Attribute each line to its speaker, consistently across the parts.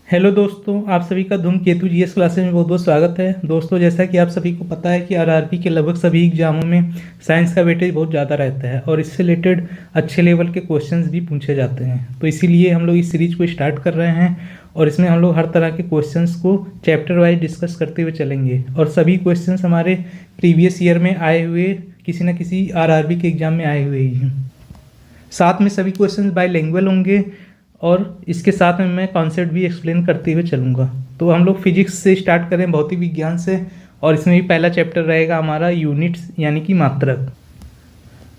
Speaker 1: Hello दोस्तों, आप सभी का धूमकेतु जीएस क्लासेस में बहुत बहुत स्वागत है। दोस्तों, जैसा कि आप सभी को पता है कि आरआरबी के लगभग सभी एग्जामों में साइंस का वेटेज बहुत ज़्यादा रहता है और इससे रिलेटेड अच्छे लेवल के क्वेश्चंस भी पूछे जाते हैं। तो इसीलिए हम लोग इस सीरीज को स्टार्ट कर रहे हैं और इसमें हम लोग हर तरह के क्वेश्चंस को चैप्टर वाइज डिस्कस करते हुए चलेंगे और सभी क्वेश्चंस हमारे प्रीवियस ईयर में आए हुए किसी न किसी आरआरबी के एग्जाम में आए हुए ही हैं। साथ में सभी क्वेश्चंस बाइलिंगुअल होंगे और इसके साथ में मैं कॉन्सेप्ट भी एक्सप्लेन करते हुए चलूँगा। तो हम लोग फिजिक्स से स्टार्ट करें, भौतिक विज्ञान से, और इसमें भी पहला चैप्टर रहेगा हमारा यूनिट्स यानी कि मात्रक।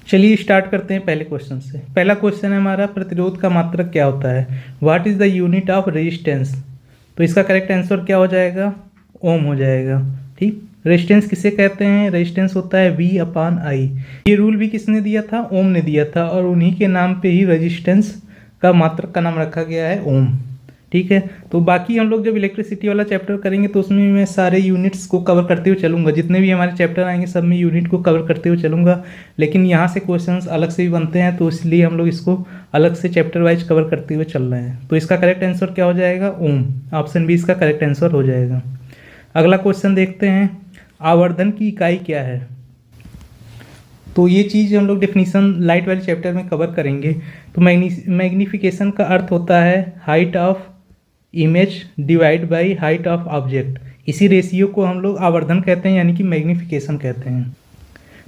Speaker 1: चलिए स्टार्ट करते हैं पहले क्वेश्चन से। पहला क्वेश्चन है हमारा, प्रतिरोध का मात्रक क्या होता है? What is the unit of resistance? तो इसका करेक्ट आंसर क्या हो जाएगा? ओम हो जाएगा। ठीक, रेजिस्टेंस किसे कहते हैं? रेजिस्टेंस होता है V/I। ये रूल भी किसने दिया था? ओम ने दिया था और उन्हीं के नाम पे ही रेजिस्टेंस का मात्रक का नाम रखा गया है ओम। ठीक है, तो बाकी हम लोग जब इलेक्ट्रिसिटी वाला चैप्टर करेंगे तो उसमें मैं सारे यूनिट्स को कवर करते हुए चलूँगा। जितने भी हमारे चैप्टर आएंगे सब में यूनिट को कवर करते हुए चलूँगा, लेकिन यहाँ से क्वेश्चंस अलग से भी बनते हैं तो इसलिए हम लोग इसको अलग से चैप्टर वाइज कवर करते हुए चल रहे हैं। तो इसका करेक्ट आंसर क्या हो जाएगा? ओम। ऑप्शन बी इसका करेक्ट आंसर हो जाएगा। अगला क्वेश्चन देखते हैं, आवर्धन की इकाई क्या है? तो ये चीज़ हम लोग डेफिनीशन लाइट वाले चैप्टर में कवर करेंगे। तो मैग्नीफिकेशन का अर्थ होता है height of image divide by height of object. इसी रेशियो को हम लोग आवर्धन कहते हैं यानी कि मैग्नीफिकेशन कहते हैं।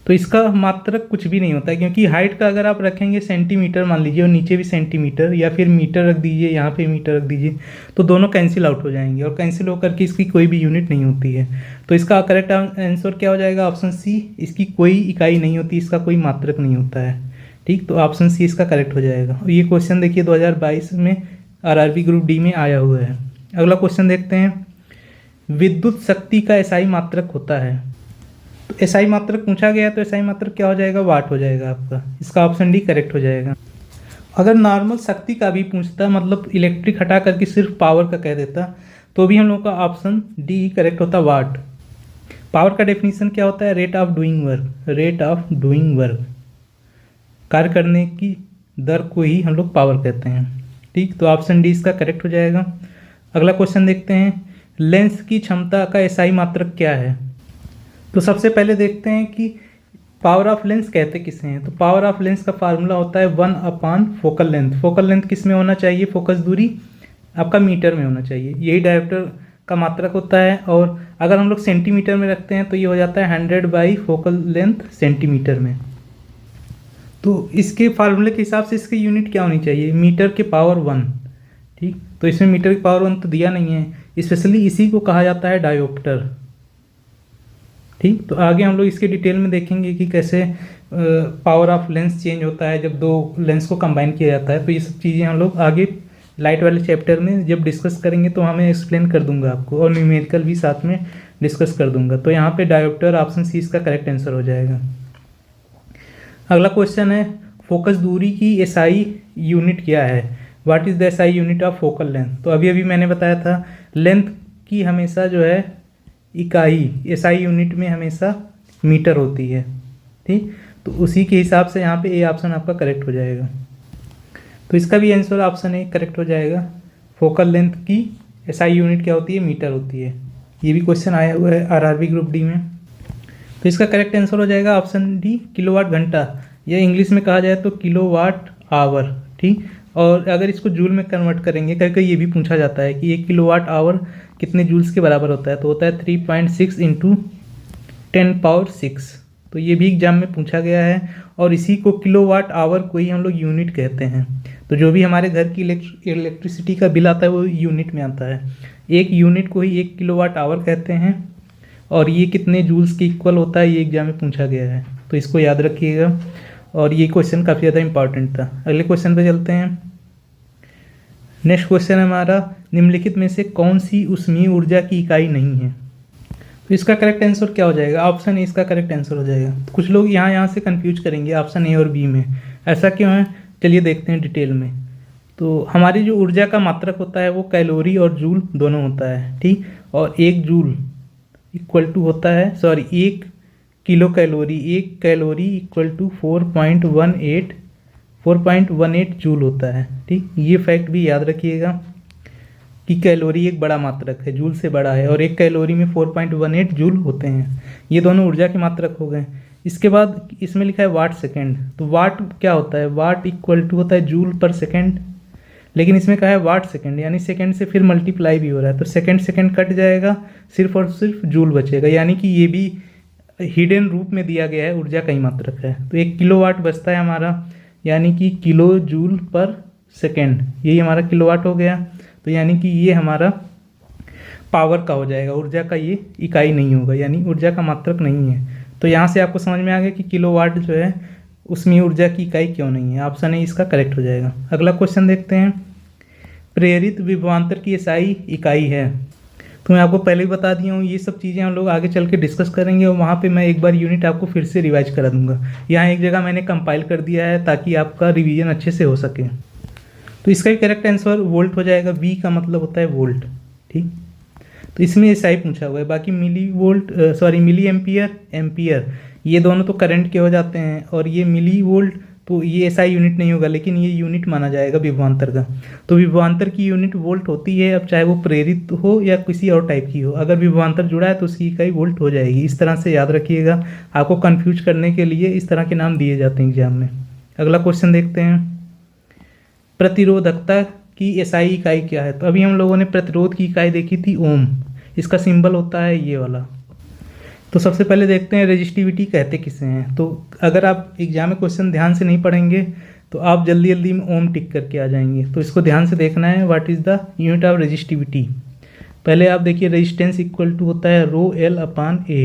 Speaker 1: तो इसका मात्रक कुछ भी नहीं होता है, क्योंकि हाइट का अगर आप रखेंगे सेंटीमीटर मान लीजिए और नीचे भी सेंटीमीटर या फिर मीटर रख दीजिए, यहाँ पे मीटर रख दीजिए, तो दोनों कैंसिल आउट हो जाएंगे और कैंसिल होकर के इसकी कोई भी यूनिट नहीं होती है। तो इसका करेक्ट आंसर क्या हो जाएगा? Option C. इसकी कोई इकाई नहीं होती, इसका कोई मात्रक नहीं होता है। ठीक, तो ऑप्शन सी इसका करेक्ट हो जाएगा। और ये क्वेश्चन देखिए 2022 में आरआरबी ग्रुप डी में आया हुआ है। अगला क्वेश्चन देखते हैं, विद्युत शक्ति का एसआई मात्रक होता है। तो एसआई मात्रक पूछा गया तो एसआई मात्रक क्या हो जाएगा? वाट हो जाएगा आपका। इसका ऑप्शन डी करेक्ट हो जाएगा। अगर नॉर्मल शक्ति का भी पूछता, मतलब इलेक्ट्रिक हटा करके सिर्फ पावर का कह देता, तो भी हम लोग का ऑप्शन डी करेक्ट होता, वाट। पावर का डेफिनेशन क्या होता है? Rate of doing work. Rate of doing work, कार्य करने की दर को ही हम लोग पावर कहते हैं। ठीक, तो ऑप्शन डी इसका करेक्ट हो जाएगा। अगला क्वेश्चन देखते हैं, लेंस की क्षमता का एसआई मात्रक क्या है? तो सबसे पहले देखते हैं कि पावर ऑफ लेंस कहते किसे हैं। तो पावर ऑफ लेंस का फार्मूला होता है 1/फोकल लेंथ। फोकल लेंथ किस में होना चाहिए? फोकस दूरी आपका मीटर में होना चाहिए, यही डायोप्टर का मात्रक होता है। और अगर हम लोग सेंटीमीटर में रखते हैं तो ये हो जाता है 100/फोकल लेंथ सेंटीमीटर में। तो इसके फार्मूले के हिसाब से इसकी यूनिट क्या होनी चाहिए? मीटर के पावर 1। ठीक, तो इसमें मीटर की पावर 1 तो दिया नहीं है, स्पेशली इसी को कहा जाता है डायोप्टर। ठीक, तो आगे हम लोग इसके डिटेल में देखेंगे कि कैसे पावर ऑफ लेंस चेंज होता है जब दो लेंस को कंबाइन किया जाता है। तो ये सब चीज़ें हम लोग आगे लाइट वाले चैप्टर में जब डिस्कस करेंगे तो हमें एक्सप्लेन कर दूंगा आपको, और न्यूमेरिकल भी साथ में डिस्कस कर दूंगा। तो यहाँ पे डायोप्टर ऑप्शन सी इसका करेक्ट आंसर हो जाएगा। अगला क्वेश्चन है, फोकस दूरी की एसआई यूनिट क्या है? What is the SI unit of focal length? तो अभी अभी मैंने बताया था, लेंथ की हमेशा जो है इकाई एसआई यूनिट में हमेशा मीटर होती है। ठीक, तो उसी के हिसाब से यहाँ पे ए ऑप्शन आपका करेक्ट हो जाएगा। तो इसका भी आंसर ऑप्शन ए करेक्ट हो जाएगा। फोकल लेंथ की एसआई यूनिट क्या होती है? मीटर होती है। ये भी क्वेश्चन आया हुआ है आरआरबी ग्रुप डी में। तो इसका करेक्ट आंसर हो जाएगा ऑप्शन डी, किलोवाट घंटा, या इंग्लिश में कहा जाए तो किलोवाट आवर। ठीक, और अगर इसको जूल में कन्वर्ट करेंगे, कहीं ये भी पूछा जाता है कि 1 किलोवाट आवर कितने जूल्स के बराबर होता है? तो होता है 3.6 × 10⁶। तो ये भी एग्जाम में पूछा गया है और इसी को किलोवाट आवर को ही हम लोग यूनिट कहते हैं। तो जो भी हमारे घर की इलेक्ट्रिसिटी का बिल आता है वो यूनिट में आता है। एक यूनिट को ही 1 किलोवाट आवर कहते हैं और ये कितने जूल्स के इक्वल होता है ये एग्जाम में पूछा गया है। तो इसको याद रखिएगा और ये क्वेश्चन काफ़ी ज़्यादा इंपॉर्टेंट था। अगले क्वेश्चन पे चलते हैं। नेक्स्ट क्वेश्चन है हमारा, निम्नलिखित में से कौन सी ऊष्मीय ऊर्जा की इकाई नहीं है? तो इसका करेक्ट आंसर क्या हो जाएगा? ऑप्शन ए इसका करेक्ट आंसर हो जाएगा। तो कुछ लोग यहाँ से कंफ्यूज करेंगे ऑप्शन ए और बी में, ऐसा क्यों है? चलिए देखते हैं डिटेल में। तो हमारी जो ऊर्जा का मात्रक होता है वो कैलोरी और जूल दोनों होता है। ठीक, और 1 जूल इक्वल टू होता है, 1 kilo calorie, 1 calorie equal to 4.18 joule होता है। ठीक, ये फैक्ट भी याद रखिएगा कि कैलोरी एक बड़ा मात्रक है, जूल से बड़ा है, और एक कैलोरी में 4.18 जूल होते हैं। ये दोनों ऊर्जा के मात्रक हो गए। इसके बाद इसमें लिखा है वाट सेकेंड। तो वाट क्या होता है? वाट इक्वल टू होता है जूल पर सेकेंड, लेकिन इसमें कहा है वाट सेकेंड, यानी सेकेंड से फिर मल्टीप्लाई भी हो रहा है, तो सेकेंड सेकेंड कट जाएगा, सिर्फ और सिर्फ जूल बचेगा, यानी कि ये भी हिडन रूप में दिया गया है, ऊर्जा का ही मात्रक है। तो 1 किलोवाट बचता है हमारा, यानी कि किलो जूल पर सेकेंड, यही हमारा किलोवाट हो गया। तो यानी कि ये हमारा पावर का हो जाएगा, ऊर्जा का ये इकाई नहीं होगा, यानी ऊर्जा का मात्रक नहीं है। तो यहाँ से आपको समझ में आ गया कि किलोवाट जो है उसमें ऊर्जा की इकाई क्यों नहीं है। ऑप्शन ए इसका करेक्ट हो जाएगा। अगला क्वेश्चन देखते हैं। प्रेरित विभवांतर की एसआई इकाई है। तो मैं आपको पहले भी बता दिया हूँ, ये सब चीज़ें हम लोग आगे चल के डिस्कस करेंगे, और वहाँ पे मैं एक बार यूनिट आपको फिर से रिवाइज करा दूंगा। यहाँ एक जगह मैंने कंपाइल कर दिया है ताकि आपका रिवीजन अच्छे से हो सके। तो इसका भी करेक्ट आंसर वोल्ट हो जाएगा। वी का मतलब होता है वोल्ट, ठीक। तो इसमें एसआई पूछा हुआ है, बाकी मिली एम्पियर, एम्पियर ये दोनों तो करंट के हो जाते हैं, और ये मिली वोल्ट तो ये एसआई यूनिट नहीं होगा, लेकिन ये यूनिट माना जाएगा विभवांतर का। तो विभवांतर की यूनिट वोल्ट होती है, अब चाहे वो प्रेरित हो या किसी और टाइप की हो, अगर विभवांतर जुड़ा है तो उसकी इकाई वोल्ट हो जाएगी। इस तरह से याद रखिएगा, आपको कन्फ्यूज करने के लिए इस तरह के नाम दिए जाते हैं एग्जाम में। अगला क्वेश्चन देखते हैं। प्रतिरोधकता की एसआई इकाई क्या है? तो अभी हम लोगों ने प्रतिरोध की इकाई देखी थी ओम, इसका सिंबल होता है ये वाला। तो सबसे पहले देखते हैं रेजिस्टिविटी कहते किसे हैं। तो अगर आप एग्जाम में क्वेश्चन ध्यान से नहीं पढ़ेंगे तो आप जल्दी जल्दी में ओम टिक करके आ जाएंगे, तो इसको ध्यान से देखना है। What is the unit of resistivity? पहले आप देखिए, रेजिस्टेंस इक्वल टू होता है रो एल अपान ए,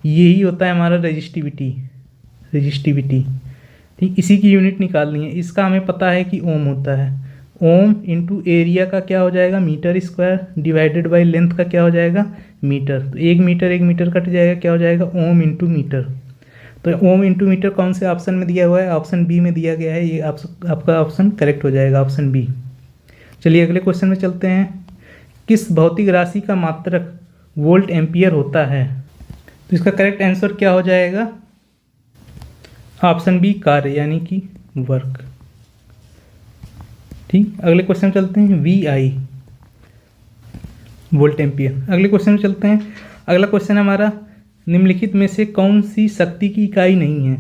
Speaker 1: यही होता है हमारा रेजिस्टिविटी, ठीक। इसी की यूनिट निकालनी है। इसका हमें पता है कि ओम होता है। ओम इंटू एरिया का क्या हो जाएगा? Metre square, divided by length का क्या हो जाएगा? मीटर। तो 1 मीटर कट जाएगा, क्या हो जाएगा? Ohm into metre. तो ओम इंटू मीटर कौन से ऑप्शन में दिया हुआ है? ऑप्शन बी में दिया गया है। ये आपका ऑप्शन करेक्ट हो जाएगा, ऑप्शन बी। चलिए अगले क्वेश्चन में चलते हैं। किस भौतिक राशि का मात्रक वोल्ट एम्पियर होता है? तो इसका करेक्ट आंसर क्या हो जाएगा? ऑप्शन बी, कार्य, यानी कि वर्क, ठीक। अगले क्वेश्चन में चलते हैं। V I volt ampere. अगले क्वेश्चन में चलते हैं। अगला क्वेश्चन हमारा, निम्नलिखित में से कौन सी शक्ति की इकाई नहीं है?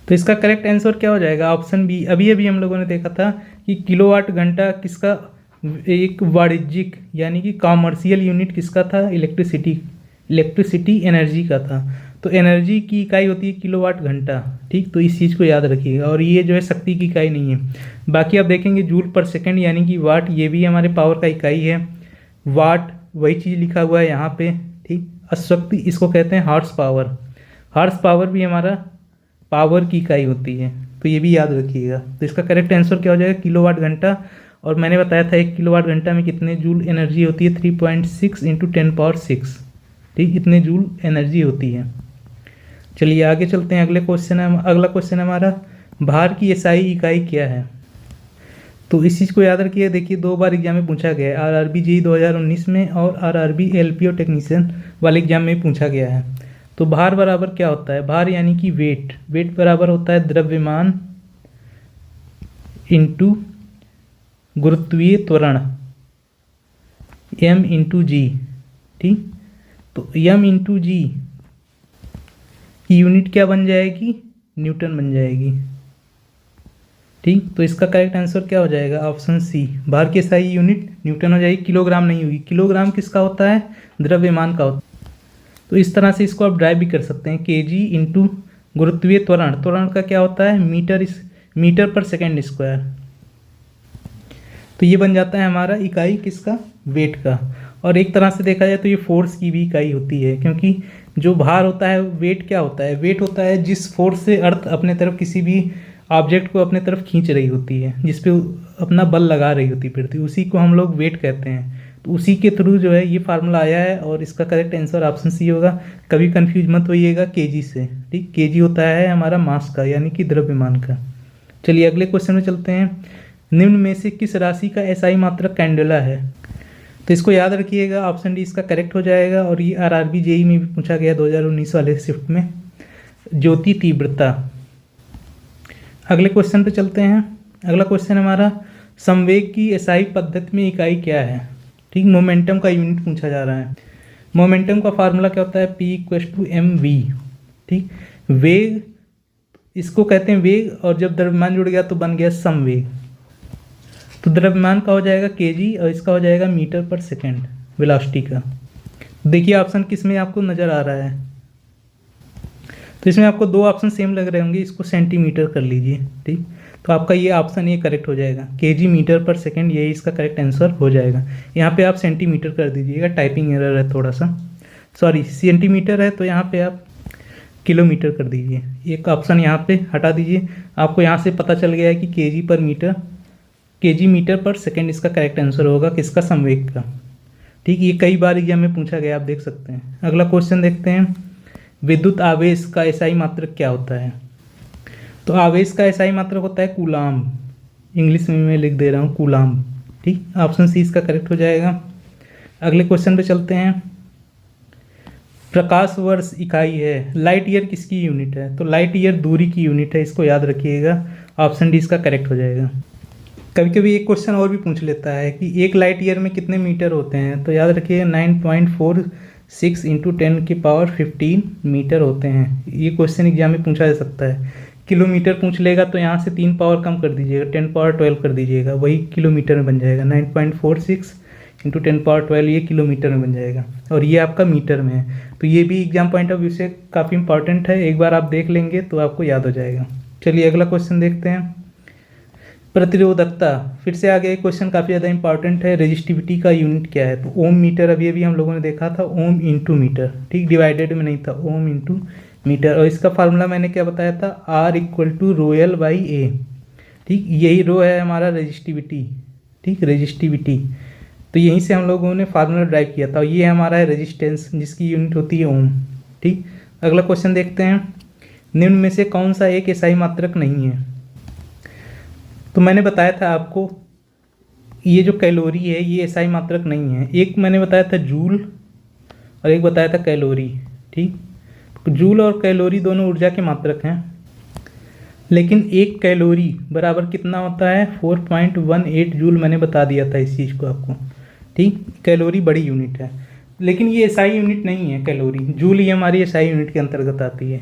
Speaker 1: तो इसका करेक्ट आंसर क्या हो जाएगा? Option B. अभी अभी हम लोगों ने देखा था कि किलोवाट घंटा किसका एक वाणिज्यिक यानी कि कॉमर्शियल यूनिट किसका था? इलेक्ट्रिसिटी एनर्जी का था। तो एनर्जी की इकाई होती है किलोवाट घंटा, ठीक। तो इस चीज़ को याद रखिएगा, और ये जो है शक्ति की इकाई नहीं है। बाकी आप देखेंगे जूल पर सेकंड यानी कि वाट, ये भी हमारे पावर का इकाई है। वाट वही चीज़ लिखा हुआ है यहाँ पे, ठीक। अशक्ति इसको कहते हैं हॉर्स पावर। हॉर्स पावर भी हमारा पावर की इकाई होती है, तो ये भी याद रखिएगा। तो इसका करेक्ट आंसर क्या हो जाएगा? किलोवाट घंटा। और मैंने बताया था 1 किलोवाट घंटा में कितने जूल एनर्जी होती है? 3.6 इंटू 10⁶, ठीक। इतने जूल एनर्जी होती है। चलिए आगे चलते हैं। अगला क्वेश्चन हमारा, भार की एसआई इकाई क्या है? तो इस चीज़ को याद रखिए। देखिए 2 बार एग्जाम में पूछा गया है, आरआरबी जेईई 2019 में और आरआरबी एलपीओ टेक्नीशियन वाले एग्जाम में पूछा गया है। तो भार बराबर क्या होता है? भार यानी कि वेट। वेट बराबर होता है द्रव्यमान इंटू गुरुत्वीय त्वरण, m इंटू जी, ठीक। तो m इंटू जी की यूनिट क्या बन जाएगी? न्यूटन बन जाएगी, ठीक। तो इसका करेक्ट आंसर क्या हो जाएगा? ऑप्शन सी, भार की एसआई यूनिट न्यूटन हो जाएगी, किलोग्राम नहीं होगी। किलोग्राम किसका होता है? द्रव्यमान का होता है। तो इस तरह से इसको आप ड्राइव भी कर सकते हैं, केजी इंटू गुरुत्वीय त्वरण। त्वरण का क्या होता है? मीटर पर सेकेंड स्क्वायर। तो ये बन जाता है हमारा इकाई किसका? वेट का। और एक तरह से देखा जाए तो ये फोर्स की भी इकाई होती है, क्योंकि जो भार होता है, वेट क्या होता है? वेट होता है जिस फोर्स से अर्थ अपने तरफ किसी भी ऑब्जेक्ट को अपने तरफ खींच रही होती है, जिस पे अपना बल लगा रही होती है पृथ्वी, उसी को हम लोग वेट कहते हैं। तो उसी के थ्रू जो है ये फार्मूला आया है, और इसका करेक्ट आंसर ऑप्शन सी होगा। कभी कंफ्यूज मत होइएगा केजी से, ठीक। केजी होता है हमारा मास का, यानी कि द्रव्यमान का। चलिए अगले क्वेश्चन में चलते हैं। निम्न में से किस राशि का एसआई मात्रक कैंडेला है? तो इसको याद रखिएगा, ऑप्शन डी इसका करेक्ट हो जाएगा। और ये आरआरबी जेईई में भी पूछा गया 2019 वाले शिफ्ट में, ज्योति तीव्रता। अगले क्वेश्चन पे चलते हैं। अगला क्वेश्चन हमारा, संवेग की एसआई पद्धति में इकाई क्या है? ठीक, मोमेंटम का यूनिट पूछा जा रहा है। मोमेंटम का फार्मूला क्या होता है, P=mv। ठीक, वेग इसको कहते हैं वेग, और जब द्रव्यमान जुड़ गया तो बन गया समवेग। तो द्रव्यमान का हो जाएगा kg और इसका हो जाएगा मीटर पर सेकेंड वेलोसिटी का। देखिए ऑप्शन किस में आपको नज़र आ रहा है, तो इसमें आपको दो ऑप्शन सेम लग रहे होंगे, इसको सेंटीमीटर कर लीजिए। ठीक, तो आपका ये ऑप्शन ये करेक्ट हो जाएगा, kg मीटर पर सेकेंड, यही इसका करेक्ट आंसर हो जाएगा। यहाँ पे आप सेंटीमीटर कर दीजिएगा, टाइपिंग एरर है थोड़ा सा, सॉरी सेंटीमीटर है तो यहाँ पे आप किलोमीटर कर दीजिए, एक ऑप्शन यहाँ पे हटा दीजिए। आपको यहाँ से पता चल गया है कि kg मीटर पर सेकेंड इसका करेक्ट आंसर होगा, किसका, संवेग का। ठीक, ये कई बार एग्जाम में पूछा गया, आप देख सकते हैं। अगला क्वेश्चन देखते हैं, विद्युत आवेश का एसआई मात्रक क्या होता है। तो आवेश का एसआई मात्रक होता है कूलाम, इंग्लिश में मैं लिख दे रहा हूँ कूलाम। ठीक, ऑप्शन सी इसका करेक्ट हो जाएगा। अगले क्वेश्चन पे चलते हैं, प्रकाश वर्ष इकाई है, लाइट ईयर किसकी यूनिट है। तो लाइट ईयर दूरी की यूनिट है, इसको याद रखिएगा, ऑप्शन डी इसका करेक्ट हो जाएगा। कभी कभी एक क्वेश्चन और भी पूछ लेता है कि एक लाइट ईयर में कितने मीटर होते हैं, तो याद रखिए 9.46 × 10⁻15 मीटर होते हैं। ये क्वेश्चन एग्जाम में पूछा जा सकता है। किलोमीटर पूछ लेगा तो यहाँ से 3 पावर कम कर दीजिएगा, 10⁻12 कर दीजिएगा, वही किलोमीटर में बन जाएगा। 9.46 × 10⁻12 ये किलोमीटर में बन जाएगा, और ये आपका मीटर में है। तो ये भी एग्जाम पॉइंट ऑफ व्यू से काफ़ी इंपॉर्टेंट है, एक बार आप देख लेंगे तो आपको याद हो जाएगा। चलिए अगला क्वेश्चन देखते हैं, प्रतिरोधकता। फिर से आगे क्वेश्चन काफ़ी ज़्यादा इंपॉर्टेंट है, रेजिस्टिविटी का यूनिट क्या है। तो ओम मीटर, अभी हम लोगों ने देखा था, ओम इंटू मीटर। ठीक, डिवाइडेड में नहीं था, ओम इंटू मीटर। और इसका फार्मूला मैंने क्या बताया था, R = ρl/A। ठीक, यही रो है हमारा रेजिस्टिविटी। ठीक, रेजिस्टिविटी, तो यहीं से हम लोगों ने फार्मूला ड्राइव किया था। ये हमारा है रेजिस्टेंस, जिसकी यूनिट होती है ओम। ठीक, अगला क्वेश्चन देखते हैं, निम्न में से कौन सा एक एसआई मात्रक नहीं है। तो मैंने बताया था आपको, ये जो कैलोरी है ये एसआई मात्रक नहीं है। एक मैंने बताया था जूल और एक बताया था कैलोरी। ठीक, तो जूल और कैलोरी दोनों ऊर्जा के मात्रक हैं, लेकिन एक कैलोरी बराबर कितना होता है, 4.18 जूल। मैंने बता दिया था इस चीज़ को आपको। ठीक, कैलोरी बड़ी यूनिट है, लेकिन ये एसआई यूनिट नहीं है कैलोरी। जूल ही हमारी एसआई यूनिट के अंतर्गत आती है।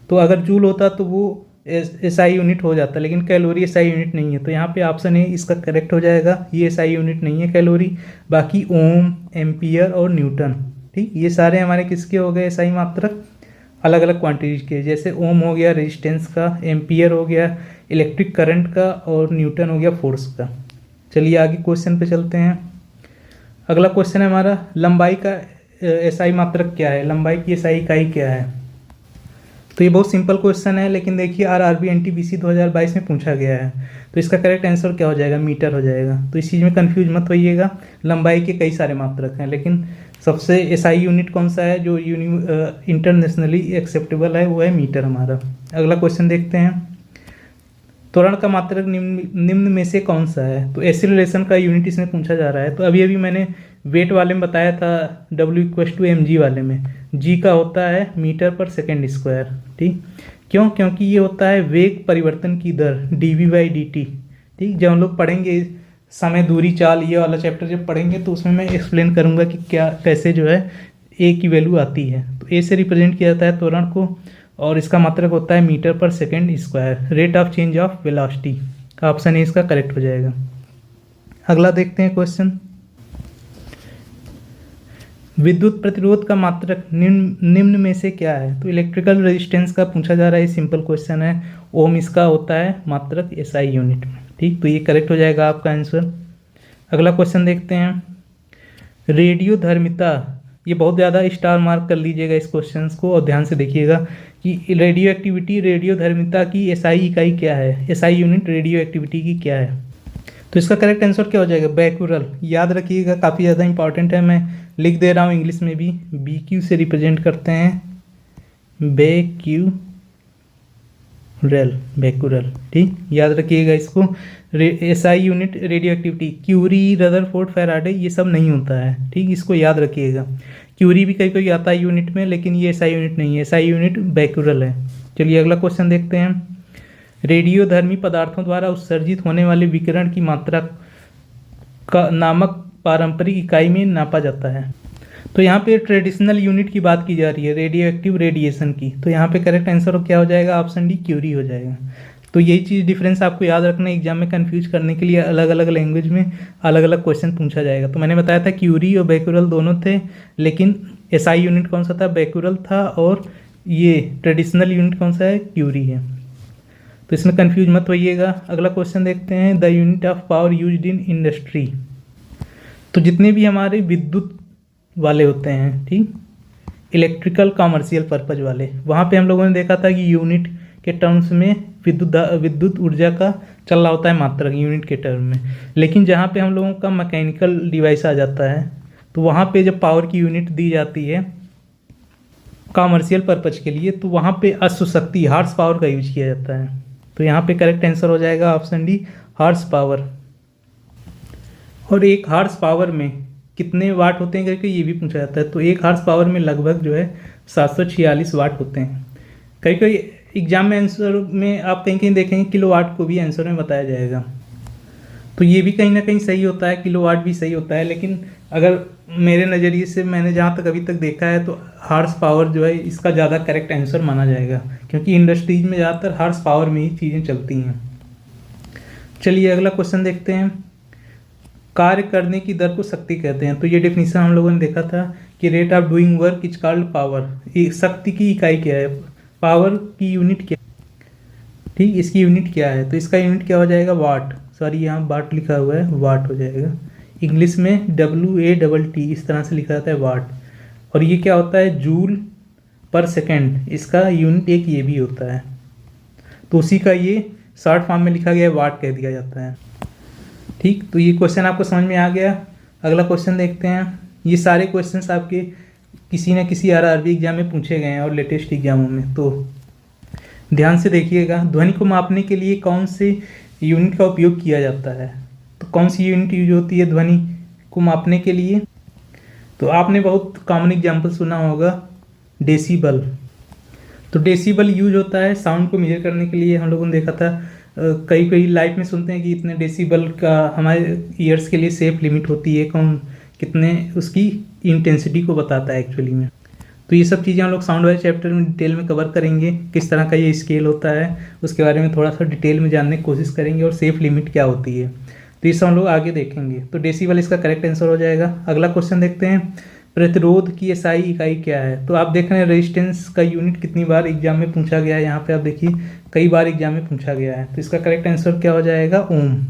Speaker 1: तो अगर जूल होता तो वो एसआई यूनिट हो जाता, लेकिन कैलोरी एसआई यूनिट नहीं है। तो यहाँ पे ऑप्शन ए इसका करेक्ट हो जाएगा, ये एसआई यूनिट नहीं है कैलोरी। बाकी ओम, एम्पियर और न्यूटन, ठीक, ये सारे हमारे किसके हो गए एसआई मात्रक, अलग अलग क्वांटिटीज के। जैसे ओम हो गया रेजिस्टेंस का, एम्पियर हो गया इलेक्ट्रिक करंट का, और न्यूटन हो गया फोर्स का। चलिए आगे क्वेश्चन पे चलते हैं। अगला क्वेश्चन है हमारा, लंबाई का एसआई मात्रक क्या है, लंबाई की एसआई इकाई क्या है। तो ये बहुत सिंपल क्वेश्चन है, लेकिन देखिए आरआरबी एनटीपीसी 2022 में पूछा गया है। तो इसका करेक्ट आंसर क्या हो जाएगा, मीटर हो जाएगा। तो इस चीज़ में कंफ्यूज मत होइएगा, लंबाई के कई सारे मात्रक हैं, लेकिन सबसे एसआई यूनिट कौन सा है जो इंटरनेशनली एक्सेप्टेबल है, वो है मीटर हमारा। अगला क्वेश्चन देखते हैं, त्वरण का मात्रक निम्न में से कौन सा है। तो एक्सीलरेशन का यूनिट इसमें पूछा जा रहा है। तो अभी मैंने वेट वाले में बताया था, W = mg वाले में g का होता है मीटर पर सेकेंड स्क्वायर। ठीक, क्यों, क्योंकि ये होता है वेग परिवर्तन की दर dv/dt। ठीक, जब हम लोग पढ़ेंगे समय दूरी चाल, ये वाला चैप्टर जब पढ़ेंगे तो उसमें मैं एक्सप्लेन करूँगा कि क्या कैसे जो है ए की वैल्यू आती है। तो ए से रिप्रेजेंट किया जाता है त्वरण को, और इसका मात्रक होता है मीटर पर second square. Rate of change of velocity, option A इसका करेक्ट हो जाएगा। अगला देखते हैं क्वेश्चन, विद्युत प्रतिरोध का मात्रक निम्न में से क्या है। तो इलेक्ट्रिकल रेजिस्टेंस का पूछा जा रहा है, सिंपल क्वेश्चन है। ओम इसका होता है मात्रक एसआई यूनिट में। ठीक, तो ये करेक्ट हो जाएगा आपका आंसर। अगला क्वेश्चन देखते हैं, रेडियोधर्मिता। ये बहुत ज़्यादा स्टार मार्क कर लीजिएगा इस क्वेश्चन को, और ध्यान से देखिएगा कि रेडियो एक्टिविटी, रेडियोधर्मिता की एसआई इकाई क्या है, एसआई यूनिट रेडियो एक्टिविटी की क्या है। तो इसका करेक्ट आंसर क्या हो जाएगा, बैक्यूरल। याद रखिएगा, काफ़ी ज़्यादा इंपॉर्टेंट है, मैं लिख दे रहा हूँ इंग्लिश में भी। BQ से रिप्रेजेंट करते हैं, बैक्यूरल, बैक्यूरल। ठीक, याद रखिएगा इसको। SI unit radioactivity, curie, Rutherford, Faraday, ये सब नहीं होता है। ठीक, इसको याद रखिएगा। क्यूरी भी कहीं कोई आता है यूनिट में, लेकिन ये एसआई यूनिट नहीं है, एसआई यूनिट बैक्यूरल है। चलिए अगला क्वेश्चन देखते हैं, रेडियोधर्मी पदार्थों द्वारा उत्सर्जित होने वाले विकिरण की मात्रा का नामक पारंपरिक इकाई में नापा जाता है। तो यहाँ पे ट्रेडिशनल यूनिट की बात की जा रही है, रेडियो एक्टिव रेडिएशन की। तो यहाँ पे करेक्ट आंसर क्या हो जाएगा, ऑप्शन डी क्यूरी हो जाएगा। तो यही चीज़ डिफरेंस आपको याद रखना है, एग्जाम में कंफ्यूज करने के लिए अलग अलग लैंग्वेज में अलग अलग क्वेश्चन पूछा जाएगा। तो मैंने बताया था क्यूरी और बैक्यूरल दोनों थे, लेकिन एसआई यूनिट कौन सा था, बैक्यूरल था, और ये ट्रेडिशनल यूनिट कौन सा है, क्यूरी है। तो इसमें कंफ्यूज मत होइएगा। अगला क्वेश्चन देखते हैं, the unit of power used in industry. तो जितने भी हमारे विद्युत वाले होते हैं, ठीक, इलेक्ट्रिकल कॉमर्शियल पर्पज वाले, वहाँ पे हम लोगों ने देखा था कि यूनिट के टर्म्स में विद्युत ऊर्जा का चल रहा होता है मात्रक यूनिट के टर्म में। लेकिन जहाँ पे हम लोगों का मैकेनिकल डिवाइस आ जाता है, तो वहाँ पे जब पावर की यूनिट दी जाती है कॉमर्शियल पर्पज के लिए, तो वहाँ पे अश्व शक्ति हार्स पावर का यूज किया जाता है। तो यहाँ पे करेक्ट आंसर हो जाएगा ऑप्शन डी हार्स पावर। और एक हार्स पावर में कितने वाट होते हैं करके ये भी पूछा जाता है। तो एक हार्स पावर में लगभग जो है 746 वाट होते हैं। कई कई एग्जाम में आंसर में आप कहीं कहीं देखेंगे किलोवाट को भी आंसर में बताया जाएगा। तो ये भी कहीं ना कहीं सही होता है, किलोवाट भी सही होता है, लेकिन अगर मेरे नज़रिए से मैंने जहाँ तक अभी तक देखा है तो हार्स पावर जो है इसका ज़्यादा करेक्ट आंसर माना जाएगा, क्योंकि इंडस्ट्रीज में ज़्यादातर हार्स पावर में ही चीज़ें चलती हैं। चलिए अगला क्वेश्चन देखते हैं, कार्य करने की दर को शक्ति कहते हैं। तो ये डेफिनेशन हम लोगों ने देखा था कि rate of doing work is called power. शक्ति की इकाई क्या है, पावर की यूनिट क्या, ठीक, इसकी यूनिट क्या है। तो इसका यूनिट क्या हो जाएगा, वाट। सॉरी यहाँ वाट लिखा हुआ है, वाट हो जाएगा। इंग्लिश में WATT इस तरह से लिखा जाता है वाट। और ये क्या होता है, जूल पर सेकेंड, इसका यूनिट एक ये भी होता है। तो उसी का ये शॉर्ट फॉर्म में लिखा गया है, वाट कह दिया जाता है। ठीक, तो ये क्वेश्चन आपको समझ में आ गया। अगला क्वेश्चन देखते हैं। ये सारे क्वेश्चंस आपके किसी न किसी RRB एग्जाम में पूछे गए हैं और लेटेस्ट एग्जामों में, तो ध्यान से देखिएगा। ध्वनि को मापने के लिए कौन से यूनिट का उपयोग किया जाता है। तो कौन सी यूनिट यूज होती है ध्वनि को मापने के लिए। तो आपने बहुत कॉमन एग्जाम्पल सुना होगा, डेसीबल। तो डेसीबल यूज होता है साउंड को मेजर करने के लिए। हम लोगों ने देखा था कई लाइफ में सुनते हैं कि इतने डेसीबल का हमारे ईयर्स के लिए सेफ लिमिट होती है, कौन कितने उसकी इंटेंसिटी को बताता है एक्चुअली में। तो ये सब चीज़ें हम लोग साउंड वाले चैप्टर में डिटेल में कवर करेंगे, किस तरह का ये स्केल होता है उसके बारे में थोड़ा सा डिटेल में जानने की कोशिश करेंगे, और सेफ लिमिट क्या होती है, तो ये सब हम लोग आगे देखेंगे। तो डेसीबल इसका करेक्ट आंसर हो जाएगा। अगला क्वेश्चन देखते हैं, प्रतिरोध की एसआई इकाई क्या है। तो आप देख रहे हैं रेजिस्टेंस का यूनिट कितनी बार एग्जाम में पूछा गया है, यहाँ पे आप देखिए कई बार एग्जाम में पूछा गया है। तो इसका करेक्ट आंसर क्या हो जाएगा, ओम।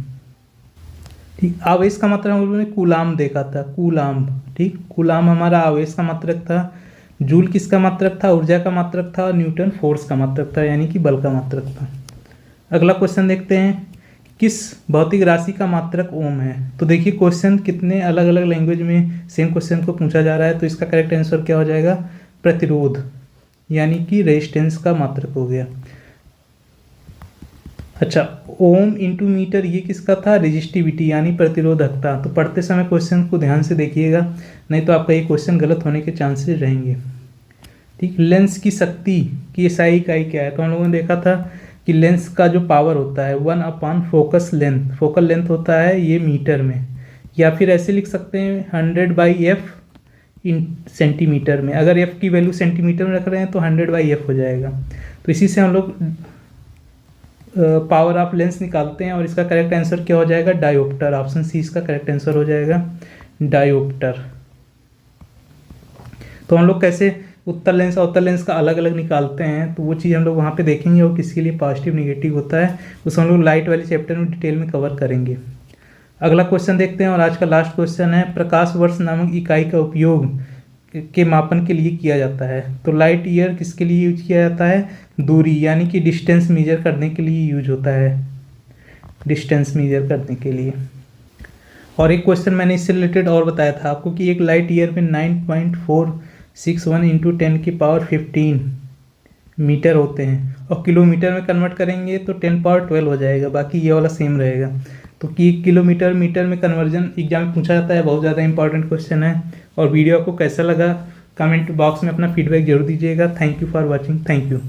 Speaker 1: ठीक, आवेश का मात्रक हम लोगों ने कूलाम देखा था, कूलाम। ठीक, कूलाम हमारा आवेश का मात्रक था, जूल किसका मात्रक था, ऊर्जा का मात्रक था, और न्यूटन फोर्स का मात्रक था, यानी कि बल का मात्रक था। अगला क्वेश्चन देखते हैं, किस भौतिक राशि का मात्रक ओम है। तो देखिए क्वेश्चन कितने अलग अलग लैंग्वेज में सेम क्वेश्चन को पूछा जा रहा है। तो इसका करेक्ट आंसर क्या हो जाएगा, प्रतिरोध, यानी कि रेजिस्टेंस का मात्रक हो गया। अच्छा, ओम इंटू मीटर ये किसका था, रेजिस्टिविटी यानी प्रतिरोधकता। तो पढ़ते समय क्वेश्चन को ध्यान से देखिएगा, नहीं तो आपका ये क्वेश्चन गलत होने के चांसेस रहेंगे। ठीक, लेंस की शक्ति की एसआई इकाई क्या है। तो हम लोगों ने देखा था कि लेंस का जो पावर होता है 1/4 फोकस लेंथ, फोकल लेंथ होता है ये मीटर में, या फिर ऐसे लिख सकते हैं 100/f इन सेंटीमीटर में। अगर f की वैल्यू सेंटीमीटर में रख रहे हैं तो 100/f हो जाएगा। तो इसी से हम लोग पावर ऑफ लेंस निकालते हैं, और इसका करेक्ट आंसर क्या हो जाएगा, डायोप्टर। ऑप्शन सी इसका करेक्ट आंसर हो जाएगा, डायोप्टर। तो हम लोग कैसे उत्तर लेंस और अवतल लेंस का अलग अलग निकालते हैं, तो वो चीज़ हम लोग वहाँ पे देखेंगे, और किसके लिए पॉजिटिव निगेटिव होता है उसे हम लोग लाइट वाले चैप्टर में डिटेल में कवर करेंगे। अगला क्वेश्चन देखते हैं, और आज का लास्ट क्वेश्चन है, प्रकाश वर्ष नामक इकाई का उपयोग के मापन के लिए किया जाता है। तो लाइट ईयर किसके लिए यूज किया जाता है, दूरी यानी कि डिस्टेंस मेजर करने के लिए यूज होता है, डिस्टेंस मेजर करने के लिए। और एक क्वेश्चन मैंने इससे रिलेटेड और बताया था आपको कि एक लाइट ईयर में 9.461 इंटू 10⁻15 मीटर होते हैं, और किलोमीटर में कन्वर्ट करेंगे तो 10⁻12 हो जाएगा, बाकी ये वाला सेम रहेगा। तो कि किलोमीटर मीटर में कन्वर्जन एग्जाम में पूछा जाता है, बहुत ज़्यादा इंपॉर्टेंट क्वेश्चन है। और वीडियो आपको कैसा लगा कमेंट बॉक्स में अपना फीडबैक जरूर दीजिएगा। Thank you for watching, thank you.